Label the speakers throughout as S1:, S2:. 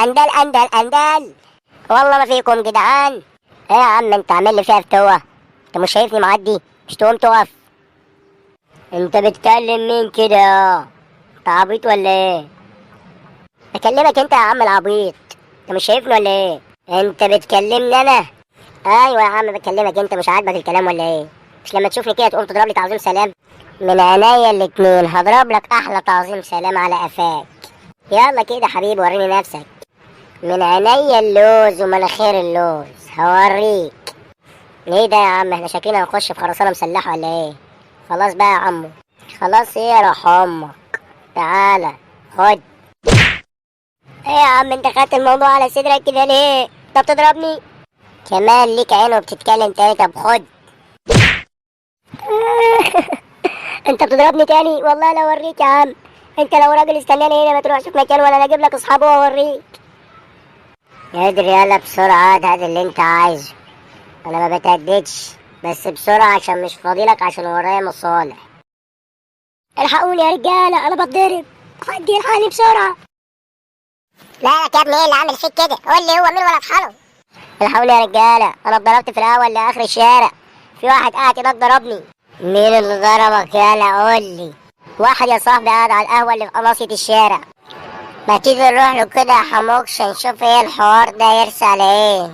S1: اندل اندل اندل. والله ما فيكم جدعان. ايه يا عم انت عامل لي فيها فتوه؟ انت مش شايفني معدي؟ مش تقوم تقف؟ انت بتكلم مين كده؟ انت عبيط ولا ايه؟ بكلمك انت يا عم العبيط. انت مش شايفني ولا ايه؟ انت بتكلمني انا؟ ايوه يا عم بكلمك انت. مش عاجبك الكلام ولا ايه؟ مش لما تشوفني كده تقوم تضرب لي تعظيم سلام؟ من عينيا الاتنين هضرب لك احلى تعظيم سلام على قفاك. يلا كده حبيبي وريني نفسك. من عينيا اللوز ومناخير اللوز هوريك. ايه ده يا عم؟ احنا شكلنا هنخش في خرسانه مسلحه ولا ايه؟ خلاص بقى يا عمو. خلاص ايه روح امك. تعالى خد. ايه يا عم انت خدت الموضوع على صدرك كده ليه؟ انت بتضربني؟ كمان ليك عين وبتتكلم تاني؟ طب خد. انت بتضربني تاني؟ والله لا اوريك يا عم. انت لو راجل استناني هنا ما تروحش في مكان ولا انا اجيب لك اصحابه واوريك. ادري يلا بسرعه هات اللي انت عايزه. انا ما بتهددش بس بسرعه عشان مش فاضيلك عشان ورايا مصالح. الحقوني يا رجاله انا بتضرب. حد يلحقني بسرعه. لا يا ابني ايه اللي عامل فيك كده؟ قول لي هو مين وانا اطحنه. الحقوني يا رجاله انا اتضربت في الاول لاخر الشارع. في واحد قاعد هناك ضربني. مين اللي ضربك يالا قول لي؟ واحد يا صاحبي قاعد على القهوه اللي في قناصية الشارع. ما تيجي نروح له كده يا حموكش نشوف ايه الحوار ده يرسى على ايه.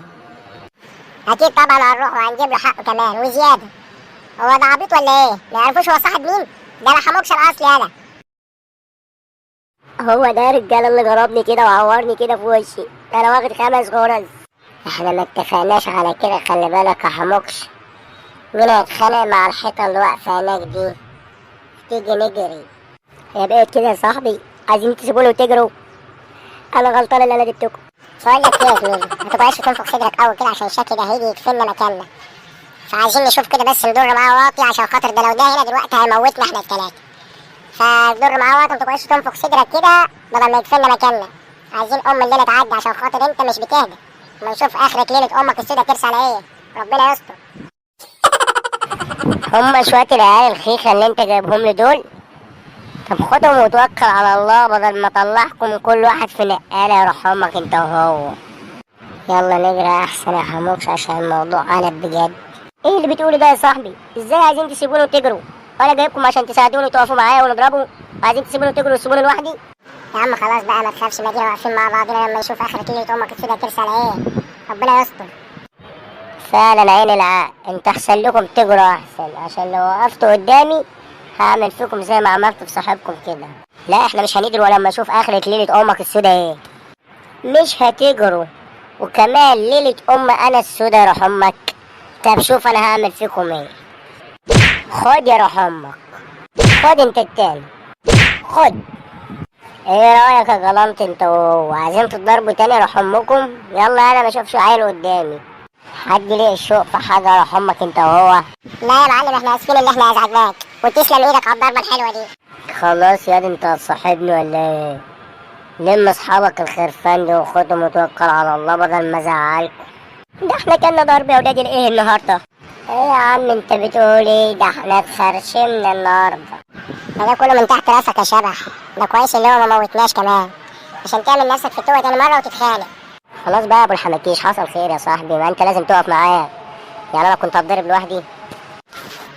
S1: اكيد طبعا هنروح وهنجيب له حقه كمان وزياده. هو ده عبيط ولا ايه؟ ما يعرفوش هو صاحب مين؟ ده انا حموكش الاصلي يالا. هو ده الرجاله اللي ضربني كده وعورني كده في وشي. انا واخد 5 غرز. احنا ما اتفقناش على كده خلي بالك يا حموكش. مين هيتخانق مع الحيطه اللي واقفه هناك دي؟ تيجي نجري. هي بقت كده يا صاحبي؟ عايزين تسيبوني وتجروا؟ انا غلطان اللي انا جبتكم. بقول لك ايه يا زميلي؟ ما تبقاش تنفخ صدرك قوي كده عشان الشكل ده هيجي يدفننا مكاننا. فعايزين نشوف كده بس ندور معاه واطي عشان خاطر ده لو ده هنا دلوقتي هيموتنا احنا الثلاثه. فندور معاه واطي ما تبقاش تنفخ صدرك كده بدل ما يدفننا مكاننا. عايزين الليله تعدي عشان خاطر انت مش بتهدى. ما نشوف اخرة ليله امك السودا ترسى على ايه. ربنا يستر. هما شويه العيال الخيخه اللي انت جايبهم لي دول؟ طب خدهم وتوكل على الله بدل ما اطلعكم كل واحد في نقاله يروح امك انت وهو. يلا نجري احسن يا حموكش عشان الموضوع قلب بجد. ايه اللي بتقوله ده يا صاحبي؟ ازاي عايزين تسيبوني وتجروا؟ وانا جايبكم عشان تساعدوني وتقفوا معايا ونضربوا، وعايزين تسيبوني وتجروا وتسيبوني لوحدي؟ يا عم خلاص بقى ما تخافش، ما دينا واقفين مع بعضنا لما نشوف اخرة ليله امك السودا ترسى على ايه. ربنا يستر. فعلا عين العقل انت احسن لكم تجروا احسن، عشان لو وقفتوا قدامي هعمل فيكم زي ما عملت في صاحبكم كده. لا احنا مش هنجروا لما نشوف اخرة ليلة امك السودا ايه. مش هتجروا وكمان ليلة ام انا السودا يا روح امك. طب شوف انا هعمل فيكم ايه. خد يا روح امك. خد انت التاني. خد. ايه رايك يا غلامت انت وهو؟ عايزين تضربوا تاني يا روح امكم؟ يلا انا ما اشوفش عيل قدامي. حد ليه الشوق في حاجه يا روح امك انت وهو؟ لا يا معلم احنا اسفين اللي احنا ازعجناك، وتسلم ايدك على الضربه الحلوه دي. خلاص يا دي انت هتصاحبني ولا ايه؟ لم اصحابك الخرفان دي وخدهم وتوكل على الله بدل ما ازعلكم. ده احنا كنا ضرب يا ولاد الايه النهارده؟ ايه يا عم انت بتقول ايه؟ ده احنا اتخرشمنا النهارده. ده كله من تحت راسك يا شبح. ده كويس اللي هو ما موتناش كمان عشان تعمل نفسك في التوه تاني مره وتتخانق. خلاص بقى يا ابو الحماكيش حصل خير يا صاحبي، ما انت لازم تقف معايا. يعني انا كنت هتضرب لوحدي؟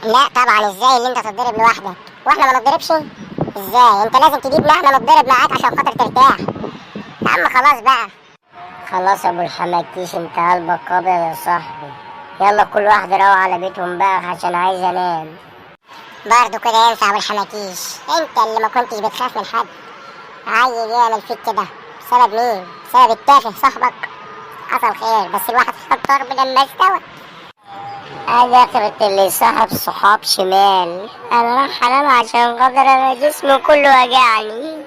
S1: لا طبعا، ازاي اللي انت تتضرب لوحدك واحنا ما نتضربش؟ ازاي؟ انت لازم تجيبنا احنا نتضرب معاك عشان خاطر ترتاح. يا عم خلاص بقى. خلاص يا ابو الحماكيش انت قلبك ابيض يا صاحبي. يلا كل واحد يروح على بيتهم بقى عشان عايز انام. برضه كده ينفع يا ابو الحماكيش؟ انت اللي ما كنتش بتخاف من حد عيل يعمل فيك كده بسبب مين؟ بسبب التافه صاحبك. حصل خير بس الواحد خد ضرب لما استوى. اخرة اللي صاحب صحاب شمال. انا راح انام عشان خاطر انا جسمي كله وجعني.